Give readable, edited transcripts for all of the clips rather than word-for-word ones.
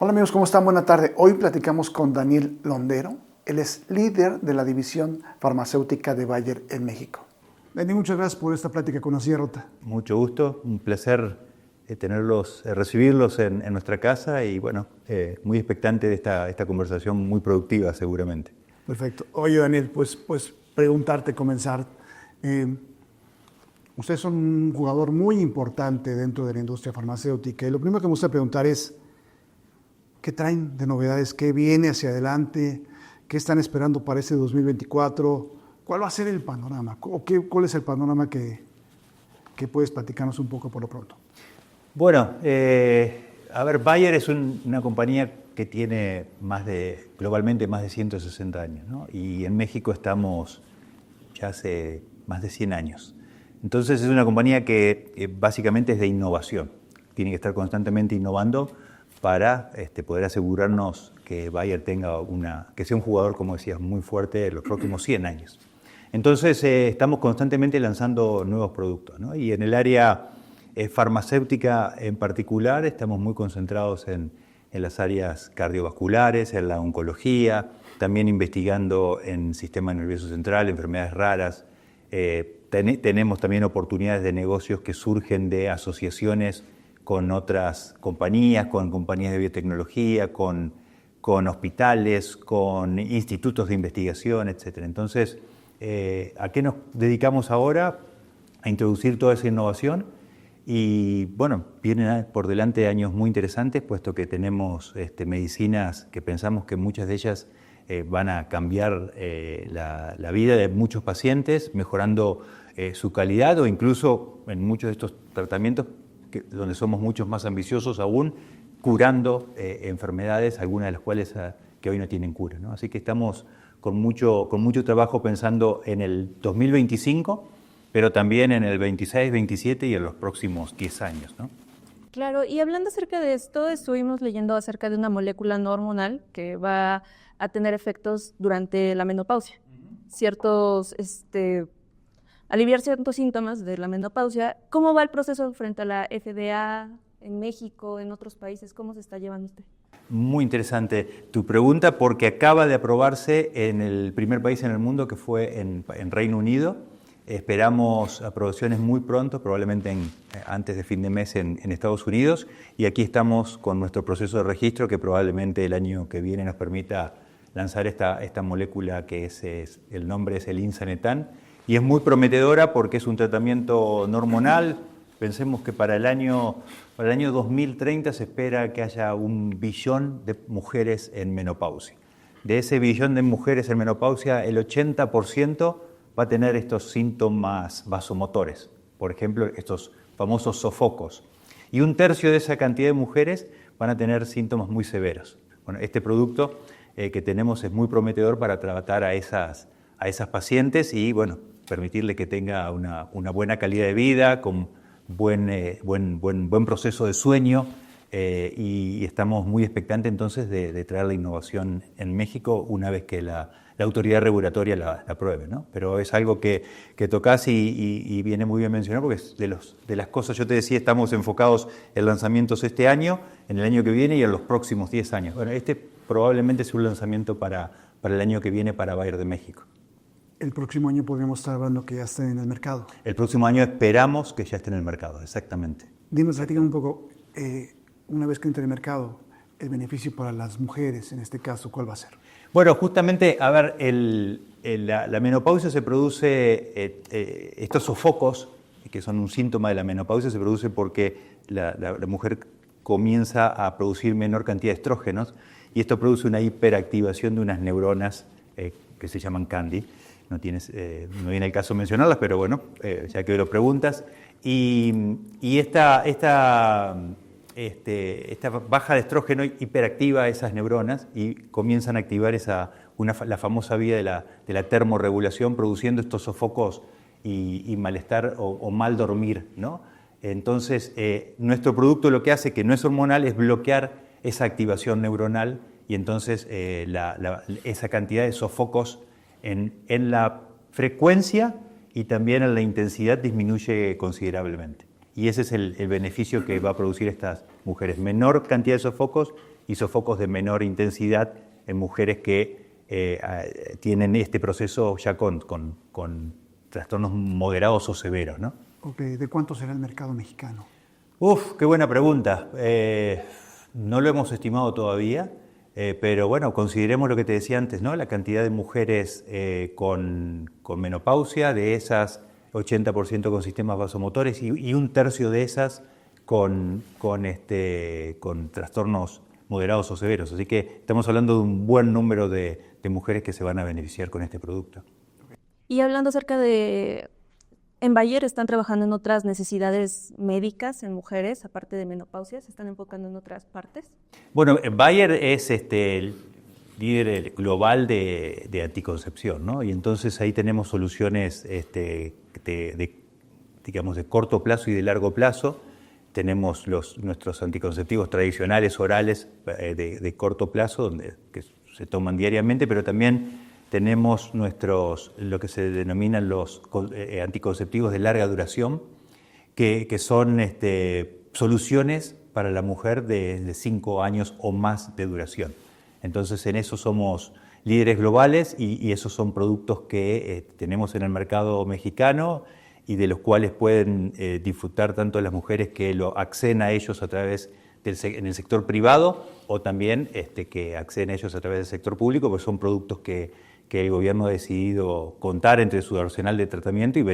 Hola amigos, ¿cómo están? Buena tarde. Hoy platicamos con Daniel Londero. Él es líder de la división farmacéutica de Bayer en México. Daniel, muchas gracias por esta plática con Así de Ruta. Mucho gusto, un placer recibirlos en nuestra casa y bueno, muy expectante de esta conversación muy productiva seguramente. Perfecto. Oye Daniel, pues preguntarte, comenzar. Ustedes son un jugador muy importante dentro de la industria farmacéutica y lo primero que me gusta preguntar es, ¿qué traen de novedades? ¿Qué viene hacia adelante? ¿Qué están esperando para este 2024? ¿Cuál va a ser el panorama? ¿Cuál es el panorama que puedes platicarnos un poco por lo pronto? Bueno, Bayer es una compañía que tiene globalmente más de 160 años, ¿no? Y en México estamos ya hace más de 100 años. Entonces es una compañía que básicamente es de innovación. Tiene que estar constantemente innovando para poder asegurarnos que Bayer que sea un jugador, como decías, muy fuerte en los próximos 100 años. Entonces estamos constantemente lanzando nuevos productos, ¿no? Y en el área farmacéutica en particular estamos muy concentrados en las áreas cardiovasculares, en la oncología, también investigando en sistema nervioso central, enfermedades raras. Tenemos también oportunidades de negocios que surgen de asociaciones con otras compañías, con compañías de biotecnología, con hospitales, con institutos de investigación, etc. Entonces, ¿a qué nos dedicamos ahora? A introducir toda esa innovación y, bueno, vienen por delante años muy interesantes, puesto que tenemos medicinas que pensamos que muchas de ellas van a cambiar la vida de muchos pacientes, mejorando su calidad o incluso en muchos de estos tratamientos donde somos muchos más ambiciosos aún, curando enfermedades, algunas de las cuales que hoy no tienen cura, ¿no? Así que estamos con mucho trabajo pensando en el 2025, pero también en el 26, 27 y en los próximos 10 años, ¿no? Claro, y hablando acerca de esto, estuvimos leyendo acerca de una molécula no hormonal que va a tener efectos durante la menopausia. Aliviar ciertos síntomas de la menopausia. ¿Cómo va el proceso frente a la FDA en México, en otros países? ¿Cómo se está llevando usted? Muy interesante tu pregunta, porque acaba de aprobarse en el primer país en el mundo, que fue en Reino Unido. Esperamos aprobaciones muy pronto, probablemente antes de fin de mes en Estados Unidos, y aquí estamos con nuestro proceso de registro que probablemente el año que viene nos permita lanzar esta molécula que el nombre es el Insanetan. Y es muy prometedora porque es un tratamiento no hormonal. Pensemos que para el año 2030 se espera que haya 1 billón de mujeres en menopausia. De ese billón de mujeres en menopausia, el 80% va a tener estos síntomas vasomotores, por ejemplo, estos famosos sofocos. Y 1/3 de esa cantidad de mujeres van a tener síntomas muy severos. Bueno, este producto que tenemos es muy prometedor para tratar a esas pacientes y, bueno, permitirle que tenga una buena calidad de vida, con buen proceso de sueño, y estamos muy expectantes entonces de traer la innovación en México una vez que la autoridad regulatoria la apruebe, ¿no? Pero es algo que tocás y viene muy bien mencionado porque es de las cosas, yo te decía, estamos enfocados en lanzamientos este año, en el año que viene y en los próximos 10 años. Bueno, probablemente es un lanzamiento para el año que viene para Bayer de México. El próximo año podríamos estar hablando que ya esté en el mercado. El próximo año esperamos que ya esté en el mercado, exactamente. Dinos, platícanos un poco, una vez que entre el mercado, el beneficio para las mujeres, en este caso, ¿cuál va a ser? Bueno, justamente, la menopausia se produce, estos sofocos, que son un síntoma de la menopausia, se produce porque la mujer comienza a producir menor cantidad de estrógenos y esto produce una hiperactivación de unas neuronas que se llaman CANDI. No viene el caso mencionarlas, pero bueno, ya que lo preguntas. Y esta baja de estrógeno hiperactiva esas neuronas y comienzan a activar la famosa vía de la termorregulación, produciendo estos sofocos y malestar o mal dormir, ¿no? Entonces, nuestro producto lo que hace, que no es hormonal, es bloquear esa activación neuronal y entonces esa cantidad de sofocos en la frecuencia y también en la intensidad disminuye considerablemente. Y ese es el beneficio que va a producir estas mujeres. Menor cantidad de sofocos y sofocos de menor intensidad en mujeres que tienen este proceso ya con trastornos moderados o severos, ¿no? Ok, ¿de cuánto será el mercado mexicano? Qué buena pregunta. No lo hemos estimado todavía, pero bueno, consideremos lo que te decía antes, ¿no? La cantidad de mujeres con menopausia, de esas 80% con sistemas vasomotores y un tercio de esas con trastornos moderados o severos. Así que estamos hablando de un buen número de mujeres que se van a beneficiar con este producto. Y hablando acerca de, en Bayer están trabajando en otras necesidades médicas en mujeres, aparte de menopausia, ¿se están enfocando en otras partes? Bueno, Bayer es el líder global de anticoncepción, ¿no? Y entonces ahí tenemos soluciones digamos, de corto plazo y de largo plazo. Tenemos nuestros anticonceptivos tradicionales orales de corto plazo, que se toman diariamente, pero también tenemos lo que se denominan los anticonceptivos de larga duración, que son soluciones para la mujer de 5 años o más de duración. Entonces, en eso somos líderes globales y esos son productos que tenemos en el mercado mexicano y de los cuales pueden disfrutar tanto las mujeres que lo acceden a ellos a través en el sector privado o también que acceden a ellos a través del sector público, porque son productos que el gobierno ha decidido contar entre su arsenal de tratamiento y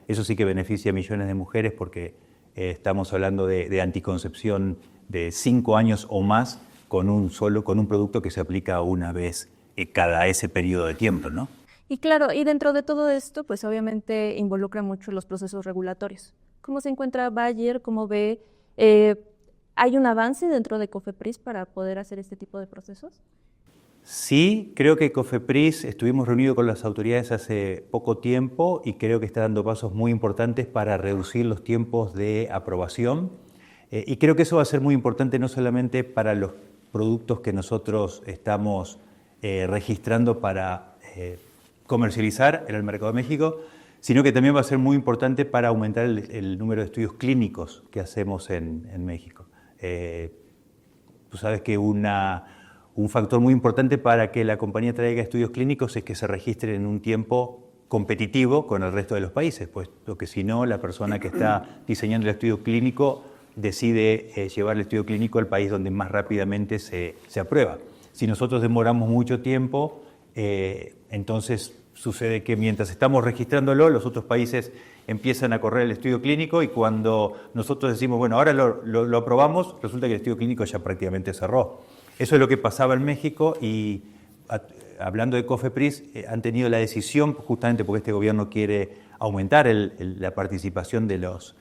eso sí que beneficia a millones de mujeres porque estamos hablando de anticoncepción de 5 años o más con un producto que se aplica una vez cada ese periodo de tiempo, ¿no? Y claro, y dentro de todo esto, pues obviamente involucra mucho los procesos regulatorios. ¿Cómo se encuentra Bayer? ¿Cómo ve? ¿Hay un avance dentro de COFEPRIS para poder hacer este tipo de procesos? Sí, creo que COFEPRIS, estuvimos reunidos con las autoridades hace poco tiempo y creo que está dando pasos muy importantes para reducir los tiempos de aprobación. Y creo que eso va a ser muy importante no solamente para los productos que nosotros estamos registrando para comercializar en el mercado de México, sino que también va a ser muy importante para aumentar el número de estudios clínicos que hacemos en México. Tú sabes que un factor muy importante para que la compañía traiga estudios clínicos es que se registren en un tiempo competitivo con el resto de los países, puesto que si no, la persona que está diseñando el estudio clínico decide llevar el estudio clínico al país donde más rápidamente se aprueba. Si nosotros demoramos mucho tiempo, entonces sucede que mientras estamos registrándolo, los otros países empiezan a correr el estudio clínico y cuando nosotros decimos, bueno, ahora lo aprobamos, resulta que el estudio clínico ya prácticamente cerró. Eso es lo que pasaba en México y hablando de COFEPRIS, han tenido la decisión, justamente porque este gobierno quiere aumentar la participación de los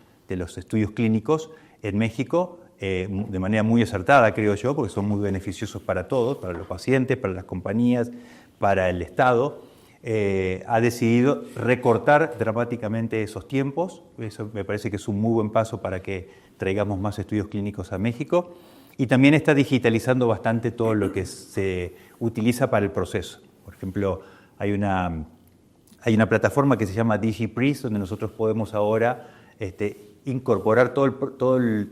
estudios clínicos en México, de manera muy acertada, creo yo, porque son muy beneficiosos para todos, para los pacientes, para las compañías, para el Estado. Ha decidido recortar dramáticamente esos tiempos. Eso me parece que es un muy buen paso para que traigamos más estudios clínicos a México. Y también está digitalizando bastante todo lo que se utiliza para el proceso. Por ejemplo, hay una plataforma que se llama DigiPris, donde nosotros podemos ahora incorporar todos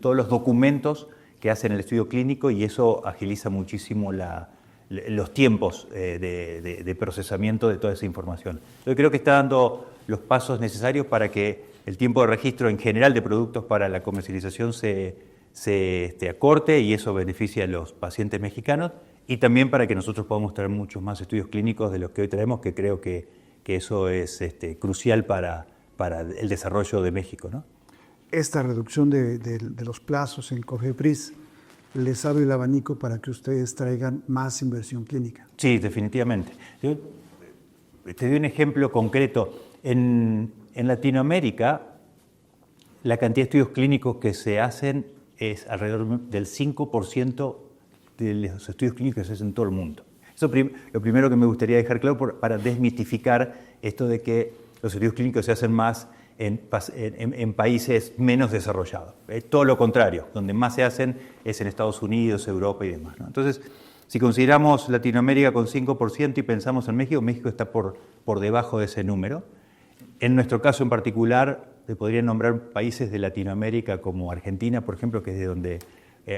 los documentos que hacen el estudio clínico y eso agiliza muchísimo los tiempos de procesamiento de toda esa información. Yo creo que está dando los pasos necesarios para que el tiempo de registro en general de productos para la comercialización se acorte y eso beneficia a los pacientes mexicanos y también para que nosotros podamos traer muchos más estudios clínicos de los que hoy traemos, que creo que eso es crucial para el desarrollo de México, ¿no? Esta reducción de los plazos en COFEPRIS les abre el abanico para que ustedes traigan más inversión clínica. Sí, definitivamente. Yo te doy un ejemplo concreto. En Latinoamérica, la cantidad de estudios clínicos que se hacen es alrededor del 5% de los estudios clínicos que se hacen en todo el mundo. Eso lo primero que me gustaría dejar claro para desmitificar esto de que los estudios clínicos se hacen más en países menos desarrollados. Todo lo contrario, donde más se hacen es en Estados Unidos, Europa y demás, ¿no? Entonces, si consideramos Latinoamérica con 5% y pensamos en México, México está por debajo de ese número. En nuestro caso en particular, te podría nombrar países de Latinoamérica como Argentina, por ejemplo, que es de donde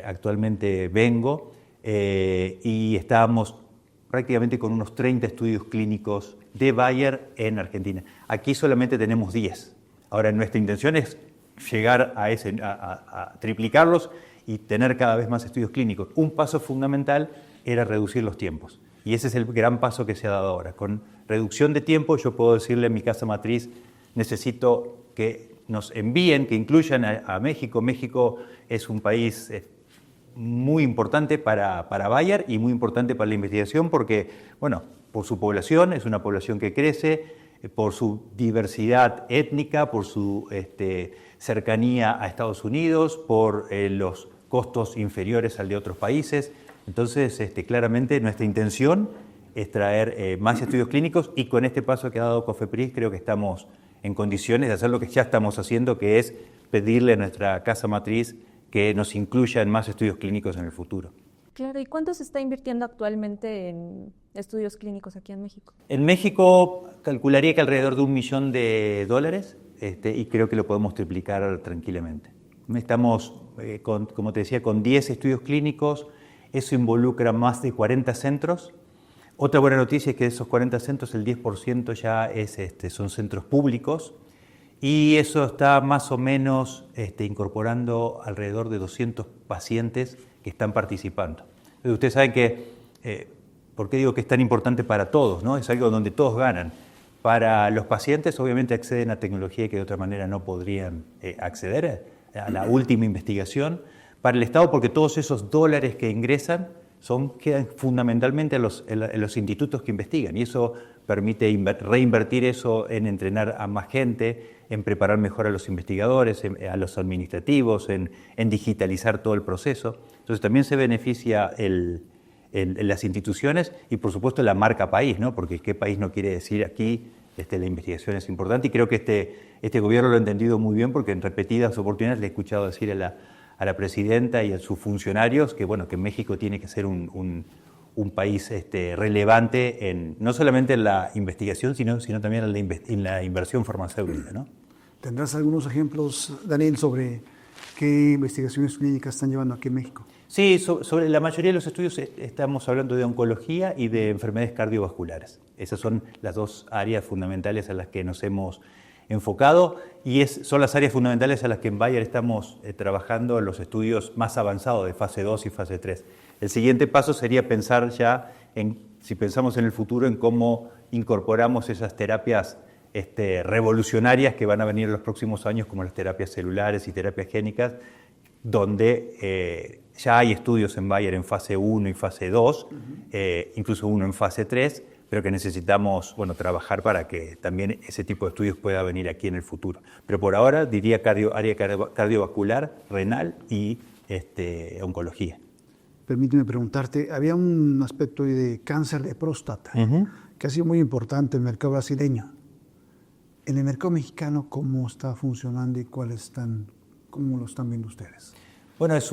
actualmente vengo. y estábamos prácticamente con unos 30 estudios clínicos de Bayer en Argentina. Aquí solamente tenemos 10. Ahora, nuestra intención es llegar a triplicarlos y tener cada vez más estudios clínicos. Un paso fundamental era reducir los tiempos. Y ese es el gran paso que se ha dado ahora. Con reducción de tiempo, yo puedo decirle a mi casa matriz, necesito que nos envíen, que incluyan a México. México es un país muy importante para Bayer y muy importante para la investigación porque, bueno, por su población, es una población que crece, por su diversidad étnica, por su cercanía a Estados Unidos, por los costos inferiores al de otros países. Entonces, claramente nuestra intención es traer más estudios clínicos y con este paso que ha dado COFEPRIS creo que estamos en condiciones de hacer lo que ya estamos haciendo, que es pedirle a nuestra casa matriz que nos incluya en más estudios clínicos en el futuro. Claro, ¿y cuánto se está invirtiendo actualmente en estudios clínicos aquí en México? En México calcularía que alrededor de $1 millón y creo que lo podemos triplicar tranquilamente. Estamos, como te decía, con 10 estudios clínicos, eso involucra más de 40 centros. Otra buena noticia es que de esos 40 centros el 10% ya son centros públicos y eso está más o menos incorporando alrededor de 200 pacientes que están participando. Ustedes saben que, ¿por qué digo que es tan importante para todos, ¿no? Es algo donde todos ganan. Para los pacientes obviamente acceden a tecnología que de otra manera no podrían acceder a la última investigación. Para el Estado porque todos esos dólares que ingresan quedan fundamentalmente en los institutos que investigan y eso permite reinvertir eso en entrenar a más gente, en preparar mejor a los investigadores, a los administrativos, en digitalizar todo el proceso. Entonces también se beneficia las instituciones y por supuesto la marca país, ¿no? Porque qué país no quiere decir aquí la investigación es importante y creo que este gobierno lo ha entendido muy bien porque en repetidas oportunidades le he escuchado decir a la presidenta y a sus funcionarios que, bueno, que México tiene que ser un país relevante no solamente en la investigación, sino también en la inversión farmacéutica, ¿no? ¿Tendrás algunos ejemplos, Daniel, sobre qué investigaciones clínicas están llevando aquí en México? Sí, sobre la mayoría de los estudios estamos hablando de oncología y de enfermedades cardiovasculares. Esas son las dos áreas fundamentales a las que nos hemos enfocado y son las áreas fundamentales a las que en Bayer estamos trabajando en los estudios más avanzados de fase 2 y fase 3. El siguiente paso sería pensar ya si pensamos en el futuro, en cómo incorporamos esas terapias revolucionarias que van a venir en los próximos años, como las terapias celulares y terapias génicas, donde ya hay estudios en Bayer en fase 1 y fase 2, incluso uno en fase 3, pero que necesitamos trabajar para que también ese tipo de estudios pueda venir aquí en el futuro. Pero por ahora diría área cardiovascular, renal y oncología. Permíteme preguntarte, había un aspecto de cáncer de próstata que ha sido muy importante en el mercado brasileño. En el mercado mexicano, ¿cómo está funcionando y cómo lo están viendo ustedes? Bueno, es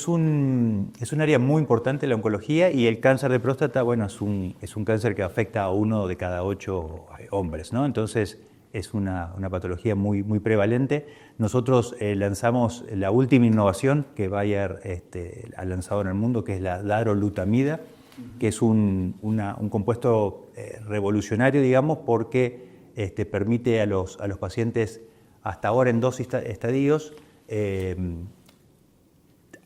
un área muy importante la oncología y el cáncer de próstata, bueno, es un cáncer que afecta a 1 de cada 8 hombres, ¿no? Entonces es una patología muy, muy prevalente. Nosotros lanzamos la última innovación que Bayer ha lanzado en el mundo, que es la darolutamida, que es un compuesto revolucionario, digamos, porque permite a los pacientes hasta ahora en 2 estadios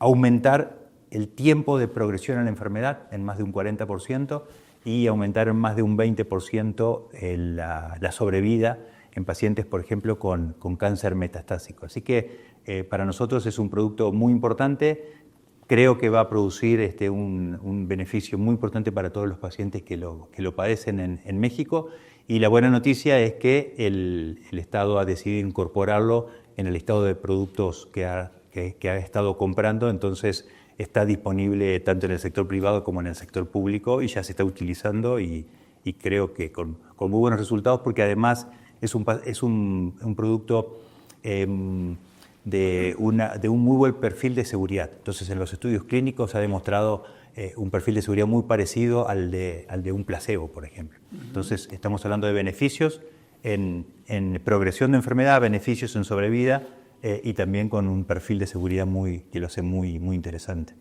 aumentar el tiempo de progresión en la enfermedad en más de un 40% y aumentar en más de un 20% la sobrevida en pacientes, por ejemplo, con cáncer metastásico. Así que para nosotros es un producto muy importante. Creo que va a producir un beneficio muy importante para todos los pacientes que lo padecen en México. Y la buena noticia es que el Estado ha decidido incorporarlo en el listado de productos que ha estado comprando, entonces está disponible tanto en el sector privado como en el sector público y ya se está utilizando y creo que con muy buenos resultados porque además es un producto de un muy buen perfil de seguridad. Entonces en los estudios clínicos ha demostrado un perfil de seguridad muy parecido al de un placebo, por ejemplo. Entonces estamos hablando de beneficios en progresión de enfermedad, beneficios en sobrevida, y también con un perfil de seguridad que lo hace muy, muy interesante.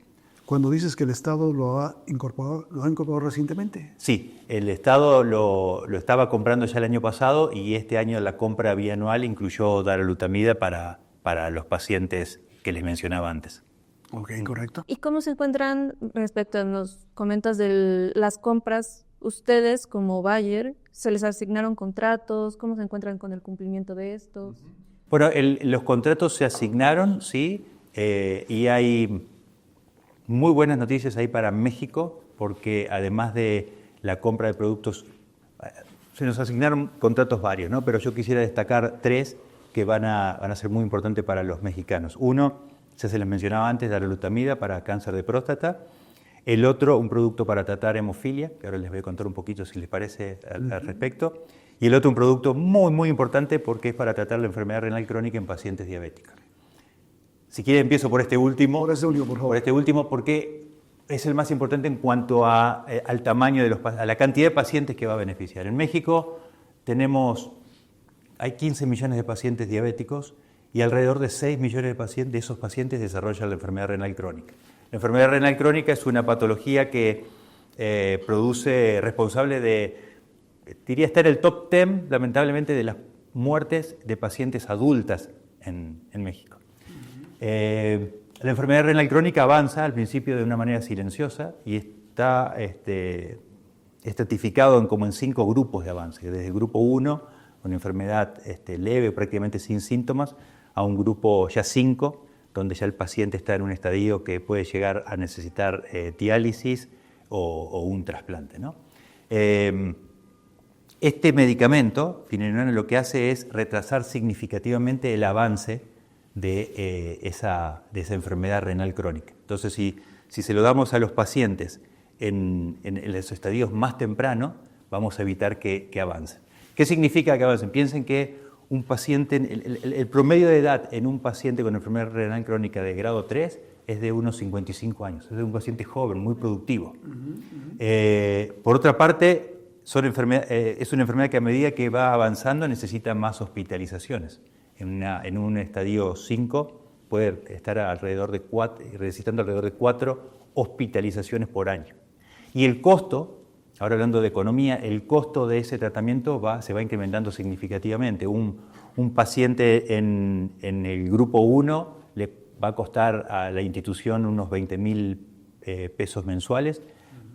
cuando dices que el Estado lo ha incorporado recientemente. Sí, el Estado lo estaba comprando ya el año pasado y este año la compra bianual incluyó darolutamida para los pacientes que les mencionaba antes. Ok, correcto. ¿Y cómo se encuentran respecto a nos comentas de las compras? Ustedes como Bayer, ¿se les asignaron contratos? ¿Cómo se encuentran con el cumplimiento de estos? Bueno, los contratos se asignaron, sí, y hay muy buenas noticias ahí para México, porque además de la compra de productos, se nos asignaron contratos varios, ¿no? Pero yo quisiera destacar 3 que van a ser muy importantes para los mexicanos. Uno, ya se les mencionaba antes, darolutamida para cáncer de próstata. El otro, un producto para tratar hemofilia, que ahora les voy a contar un poquito si les parece al respecto. Y el otro, un producto muy, muy importante porque es para tratar la enfermedad renal crónica en pacientes diabéticos. Si quieren, empiezo por este último. Por este último, por favor. Por este último, porque es el más importante en cuanto al tamaño a la cantidad de pacientes que va a beneficiar. En México hay 15 millones de pacientes diabéticos y alrededor de 6 millones de esos pacientes desarrollan la enfermedad renal crónica. La enfermedad renal crónica es una patología que responsable diría estar en el top 10, lamentablemente, de las muertes de pacientes adultas en México. La enfermedad renal crónica avanza al principio de una manera silenciosa y está estratificado como en 5 grupos de avance, desde el grupo 1, una enfermedad leve, prácticamente sin síntomas, a un grupo ya 5, donde ya el paciente está en un estadio que puede llegar a necesitar diálisis o un trasplante, ¿no? Este medicamento, finerenona, lo que hace es retrasar significativamente el avance de esa enfermedad renal crónica. Entonces, si se lo damos a los pacientes en los estadios más tempranos, vamos a evitar que avancen. ¿Qué significa que avancen? Piensen que un paciente, el promedio de edad en un paciente con enfermedad renal crónica de grado 3 es de unos 55 años, es de un paciente joven, muy productivo. Por otra parte, es una enfermedad que a medida que va avanzando necesita más hospitalizaciones. En un estadio 5 puede estar necesitando alrededor de 4 hospitalizaciones por año. Y el costo, ahora hablando de economía, el costo de ese tratamiento se va incrementando significativamente. Un paciente en el grupo 1 le va a costar a la institución unos 20,000 pesos mensuales,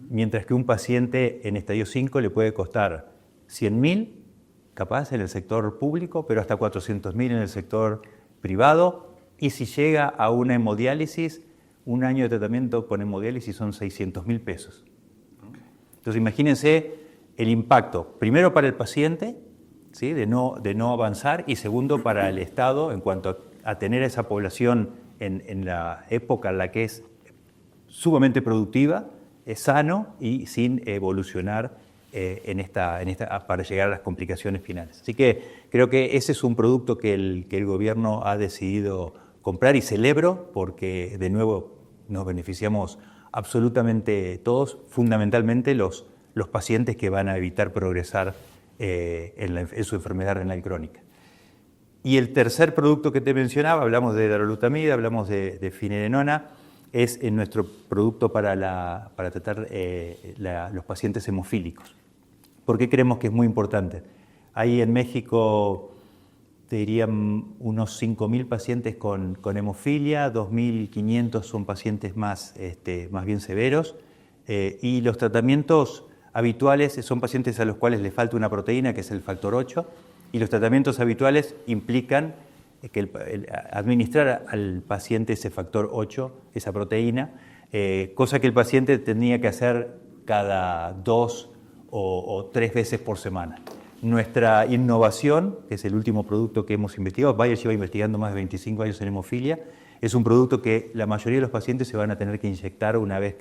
mientras que un paciente en estadio 5 le puede costar 100,000 capaz en el sector público, pero hasta 400,000 en el sector privado. Y si llega a una hemodiálisis, un año de tratamiento con hemodiálisis son 600,000 pesos. Entonces imagínense el impacto, primero para el paciente, ¿sí? de no avanzar, y segundo para el Estado en cuanto a tener a esa población en la época en la que es sumamente productiva, es sano y sin evolucionar para llegar a las complicaciones finales. Así que creo que ese es un producto que el gobierno ha decidido comprar y celebro porque de nuevo nos beneficiamos absolutamente todos, fundamentalmente los pacientes que van a evitar progresar en su enfermedad renal crónica. Y el tercer producto que te mencionaba, hablamos de darolutamida, hablamos de finerenona, es nuestro producto para tratar los pacientes hemofílicos. ¿Por qué creemos que es muy importante? Hay en México, te diría, unos 5,000 pacientes con hemofilia, 2,500 son pacientes más bien severos, y los tratamientos habituales son pacientes a los cuales les falta una proteína, que es el factor 8, y los tratamientos habituales implican que administrar al paciente ese factor 8, esa proteína, cosa que el paciente tenía que hacer cada 2 o 3 veces por semana. Nuestra innovación, que es el último producto que hemos investigado, Bayer lleva investigando más de 25 años en hemofilia, es un producto que la mayoría de los pacientes se van a tener que aplicar una vez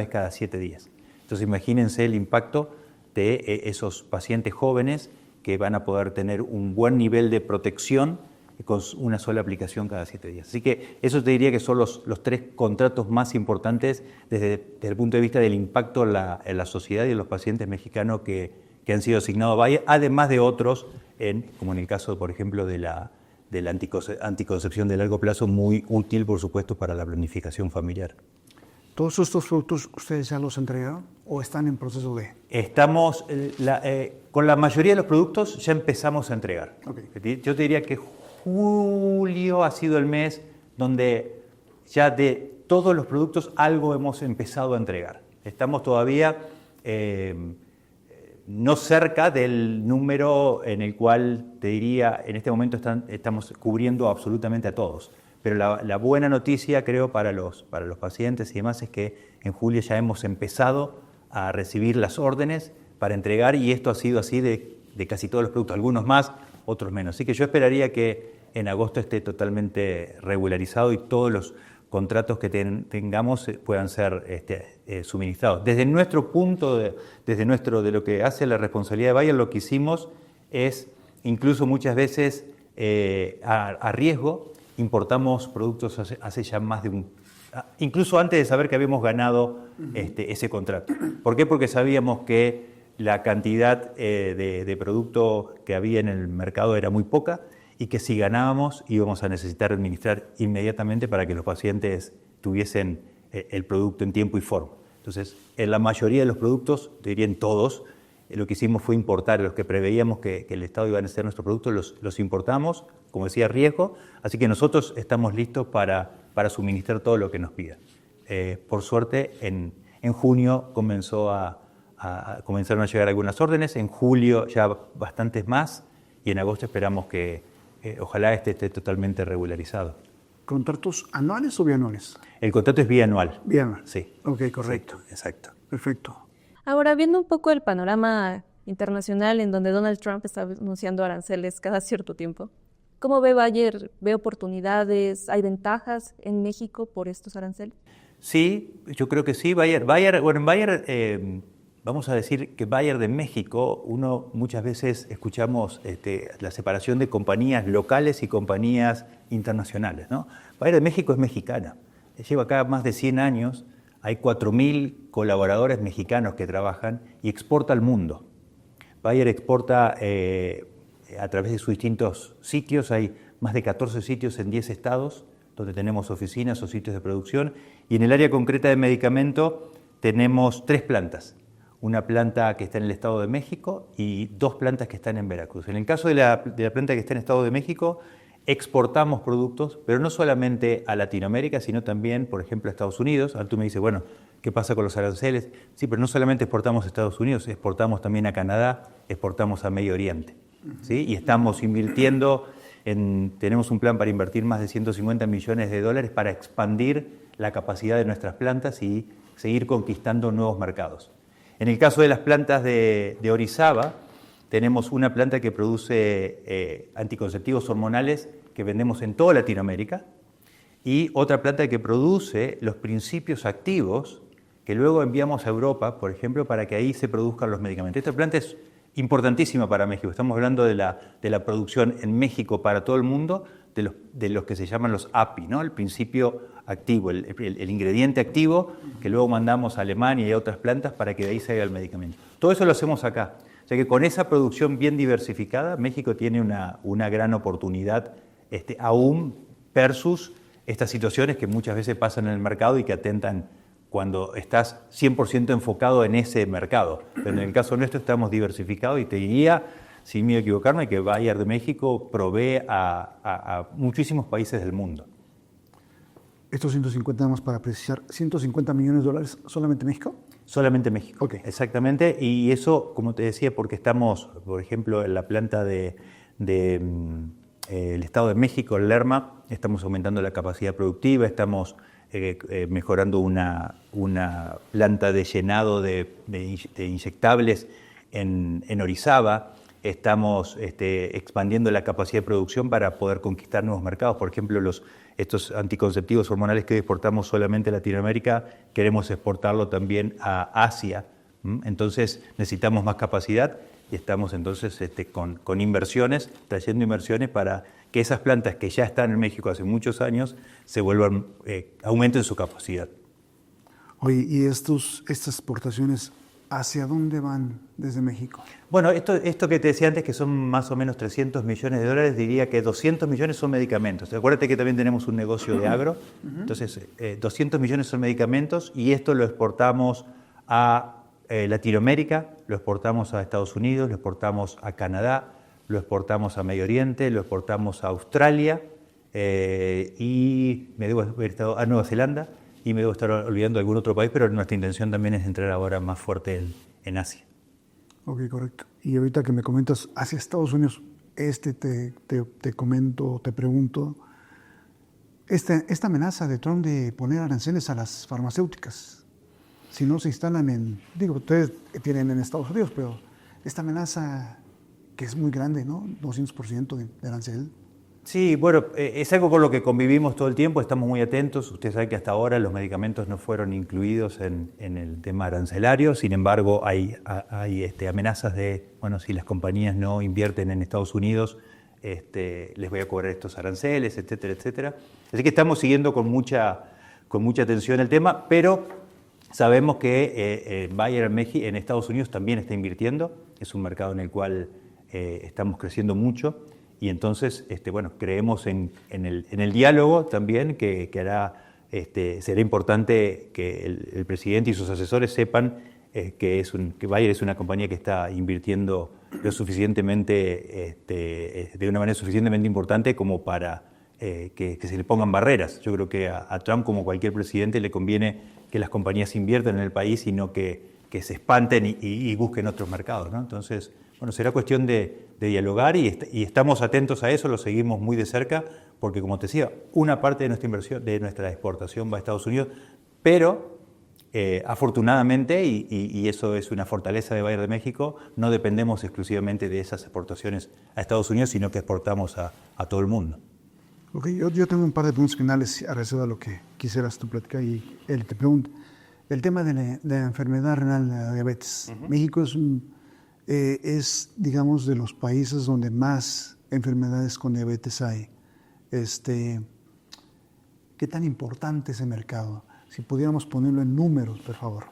cada 7 días. Entonces imagínense el impacto de esos pacientes jóvenes que van a poder tener un buen nivel de protección con una sola aplicación cada 7 días. Así que eso te diría que son los 3 contratos más importantes desde el punto de vista del impacto en la sociedad y en los pacientes mexicanos que han sido asignados a Bayer, además de otros, como en el caso, por ejemplo, de la anticoncepción de largo plazo, muy útil, por supuesto, para la planificación familiar. ¿Todos estos productos ustedes ya los entregaron o están en proceso de? Estamos, con la mayoría de los productos ya empezamos a entregar. Okay. Yo te diría que julio ha sido el mes donde ya de todos los productos algo hemos empezado a entregar. Estamos todavía no cerca del número en el cual te diría, en este momento estamos cubriendo absolutamente a todos. Pero la buena noticia, creo, para los pacientes y demás es que en julio ya hemos empezado a recibir las órdenes para entregar y esto ha sido así de casi todos los productos, algunos más, otros menos. Así que yo esperaría que en agosto esté totalmente regularizado y todos los contratos que tengamos puedan ser suministrados. Desde nuestro punto, de lo que hace la responsabilidad de Bayer, lo que hicimos es, incluso muchas veces a riesgo, importamos productos hace ya más de incluso antes de saber que habíamos ganado ese contrato. ¿Por qué? Porque sabíamos que la cantidad de producto que había en el mercado era muy poca y que si ganábamos íbamos a necesitar administrar inmediatamente para que los pacientes tuviesen el producto en tiempo y forma. Entonces, en la mayoría de los productos, te diría en todos, lo que hicimos fue importar, los que preveíamos que el Estado iba a necesitar nuestros productos, los importamos, como decía, a riesgo, así que nosotros estamos listos para suministrar todo lo que nos pidan. Por suerte, en junio comenzaron a llegar algunas órdenes, en julio ya bastantes más, y en agosto esperamos que ojalá esté totalmente regularizado. ¿Contratos anuales o bianuales? El contrato es bianual. Bianual. Sí. Ok, correcto. Sí, exacto. Perfecto. Ahora, viendo un poco el panorama internacional en donde Donald Trump está anunciando aranceles cada cierto tiempo, ¿cómo ve Bayer? ¿Ve oportunidades? ¿Hay ventajas en México por estos aranceles? Sí, yo creo que sí. Bayer, vamos a decir que Bayer de México, uno muchas veces escuchamos la separación de compañías locales y compañías internacionales, ¿no? Bayer de México es mexicana. Lleva acá más de 100 años. Hay 4.000 colaboradores mexicanos que trabajan y exporta al mundo. Bayer exporta a través de sus distintos sitios. Hay más de 14 sitios en 10 estados donde tenemos oficinas o sitios de producción. Y en el área concreta de medicamento tenemos 3 plantas. Una planta que está en el Estado de México y 2 plantas que están en Veracruz. En el caso de la planta que está en el Estado de México, exportamos productos, pero no solamente a Latinoamérica, sino también, por ejemplo, a Estados Unidos. Ahora tú me dices, bueno, ¿qué pasa con los aranceles? Sí, pero no solamente exportamos a Estados Unidos, exportamos también a Canadá, exportamos a Medio Oriente. ¿Sí? Y estamos invirtiendo, tenemos un plan para invertir más de $150 millones para expandir la capacidad de nuestras plantas y seguir conquistando nuevos mercados. En el caso de las plantas de Orizaba, tenemos una planta que produce anticonceptivos hormonales que vendemos en toda Latinoamérica y otra planta que produce los principios activos que luego enviamos a Europa, por ejemplo, para que ahí se produzcan los medicamentos. Esta planta es importantísima para México. Estamos hablando de la producción en México para todo el mundo de los que se llaman los API, ¿no? El principio activo, el ingrediente activo que luego mandamos a Alemania y a otras plantas para que de ahí salga el medicamento. Todo eso lo hacemos acá. O sea que con esa producción bien diversificada, México tiene una gran oportunidad aún versus estas situaciones que muchas veces pasan en el mercado y que atentan cuando estás 100% enfocado en ese mercado. Pero en el caso nuestro estamos diversificados y te diría, sin miedo a equivocarme, que Bayer de México provee a muchísimos países del mundo. Estos 150, nada más para precisar, $150 millones solamente México. Solamente México, Okay. Exactamente. Y eso, como te decía, porque estamos, por ejemplo, en la planta el Estado de México, el Lerma, estamos aumentando la capacidad productiva, estamos mejorando una planta de llenado de inyectables en Orizaba, estamos expandiendo la capacidad de producción para poder conquistar nuevos mercados. Por ejemplo, estos anticonceptivos hormonales que exportamos solamente a Latinoamérica, queremos exportarlo también a Asia. Entonces necesitamos más capacidad y estamos entonces con inversiones, trayendo inversiones para que esas plantas que ya están en México hace muchos años aumenten su capacidad. Oye, ¿y estas exportaciones ¿hacia dónde van desde México? Bueno, esto que te decía antes, que son más o menos 300 millones de dólares, diría que 200 millones son medicamentos. Acuérdate que también tenemos un negocio de agro, entonces 200 millones son medicamentos y esto lo exportamos a Latinoamérica, lo exportamos a Estados Unidos, lo exportamos a Canadá, lo exportamos a Medio Oriente, lo exportamos a Australia y me debo haber estado a Nueva Zelanda y me debo estar olvidando algún otro país, pero nuestra intención también es entrar ahora más fuerte en Asia. Ok, correcto. Y ahorita que me comentas hacia Estados Unidos, te comento, te pregunto, esta amenaza de Trump de poner aranceles a las farmacéuticas, si no se instalan ustedes tienen en Estados Unidos, pero esta amenaza que es muy grande, ¿no? 200% de arancel. Sí, bueno, es algo con lo que convivimos todo el tiempo, estamos muy atentos. Usted sabe que hasta ahora los medicamentos no fueron incluidos en el tema arancelario, sin embargo hay amenazas de, bueno, si las compañías no invierten en Estados Unidos, les voy a cobrar estos aranceles, etcétera, etcétera. Así que estamos siguiendo con mucha atención el tema, pero sabemos que Bayer en Estados Unidos también está invirtiendo, es un mercado en el cual estamos creciendo mucho. Y entonces, bueno, creemos en el diálogo también que hará, será importante que el presidente y sus asesores sepan que Bayer es una compañía que está invirtiendo lo suficientemente, de una manera suficientemente importante como para que se le pongan barreras. Yo creo que a Trump, como cualquier presidente, le conviene que las compañías inviertan en el país y no que se espanten y busquen otros mercados, ¿no? Entonces, bueno, será cuestión de dialogar y estamos atentos a eso, lo seguimos muy de cerca, porque como te decía, una parte de nuestra inversión, de nuestra exportación va a Estados Unidos, pero afortunadamente, y eso es una fortaleza de Bayer de México, no dependemos exclusivamente de esas exportaciones a Estados Unidos, sino que exportamos a todo el mundo. Ok, yo tengo un par de preguntas finales a reserva de lo que quisieras tú platicar y él te pregunta. El tema de la enfermedad renal, la diabetes. México es, digamos, de los países donde más enfermedades con diabetes hay. ¿Qué tan importante es el mercado? Si pudiéramos ponerlo en números, por favor.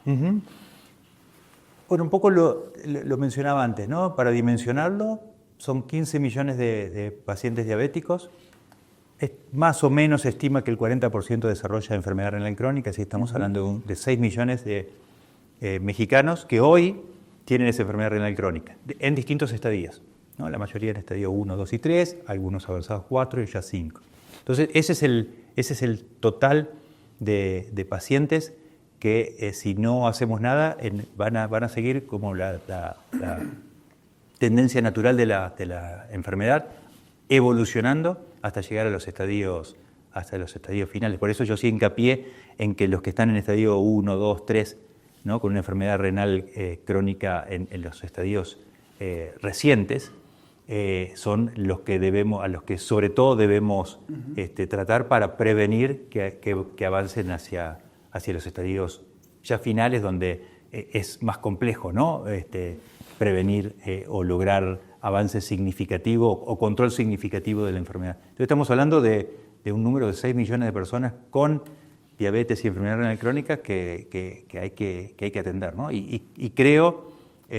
Bueno, un poco lo mencionaba antes, ¿no? Para dimensionarlo, son 15 millones de pacientes diabéticos. Más o menos se estima que el 40% desarrolla enfermedad renal crónica, así estamos hablando de 6 millones de mexicanos que hoy tienen esa enfermedad renal crónica, en distintos estadios, ¿no? La mayoría en estadio 1, 2 y 3, algunos avanzados 4 y ya 5. Entonces, ese es el total de pacientes que si no hacemos nada van a seguir como la tendencia natural de la enfermedad, evolucionando hasta llegar a los estadios finales. Por eso yo sí hincapié en que los que están en estadio 1, 2, 3, ¿no? Con una enfermedad renal crónica en los estadios recientes, son los que a los que sobre todo debemos tratar para prevenir que avancen hacia los estadios ya finales, donde es más complejo, ¿no? Prevenir o lograr avance significativo o control significativo de la enfermedad. Entonces estamos hablando de un número de 6 millones de personas con diabetes y enfermedad renal crónica que hay que atender, ¿no? Y creo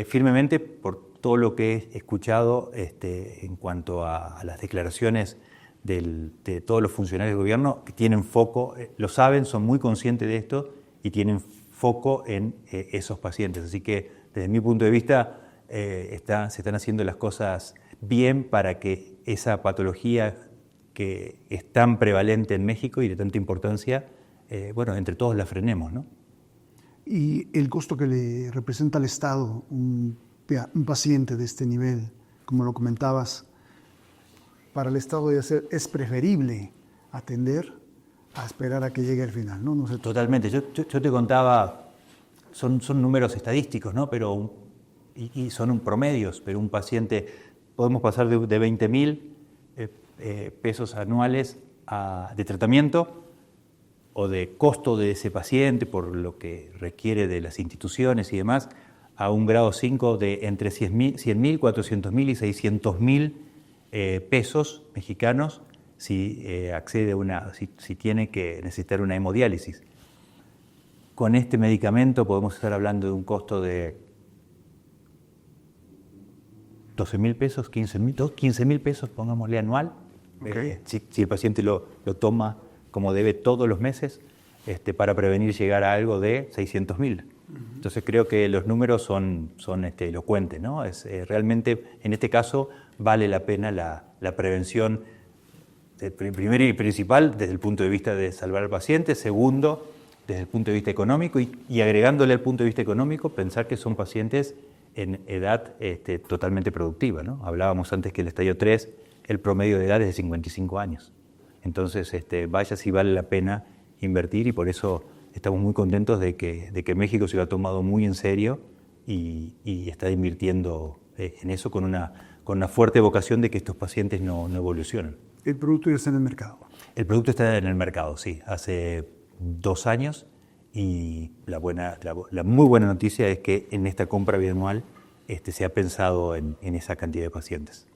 firmemente, por todo lo que he escuchado en cuanto a las declaraciones de todos los funcionarios del gobierno, que tienen foco, lo saben, son muy conscientes de esto y tienen foco en esos pacientes. Así que desde mi punto de vista se están haciendo las cosas bien para que esa patología que es tan prevalente en México y de tanta importancia, entre todos la frenemos, ¿no? Y el costo que le representa al Estado un paciente de este nivel, como lo comentabas, para el Estado es preferible atender a esperar a que llegue al final, ¿no? No sé. Totalmente. Yo te contaba, son números estadísticos, ¿no? Y son promedios, pero un paciente, podemos pasar de 20.000 pesos anuales de tratamiento o de costo de ese paciente por lo que requiere de las instituciones y demás, a un grado 5 de entre 100.000, 400.000 y 600.000 pesos mexicanos si accede si tiene que necesitar una hemodiálisis. Con este medicamento podemos estar hablando de un costo de 12.000 pesos, 15.000 pesos, pongámosle anual. Okay. Si el paciente lo toma como debe todos los meses, para prevenir llegar a algo de 600.000. Entonces creo que los números son elocuentes, ¿no? Realmente, en este caso, vale la pena la prevención, primero y principal, desde el punto de vista de salvar al paciente. Segundo, desde el punto de vista económico. Y agregándole al punto de vista económico, pensar que son pacientes en edad totalmente productiva, ¿no? Hablábamos antes que el estadio 3, el promedio de edad es de 55 años. Entonces, vaya si vale la pena invertir, y por eso estamos muy contentos de que México se lo ha tomado muy en serio y está invirtiendo en eso con una fuerte vocación de que estos pacientes no evolucionen. ¿El producto ya está en el mercado? El producto está en el mercado, sí, hace 2 años, y la muy buena noticia es que en esta compra bianual se ha pensado en esa cantidad de pacientes.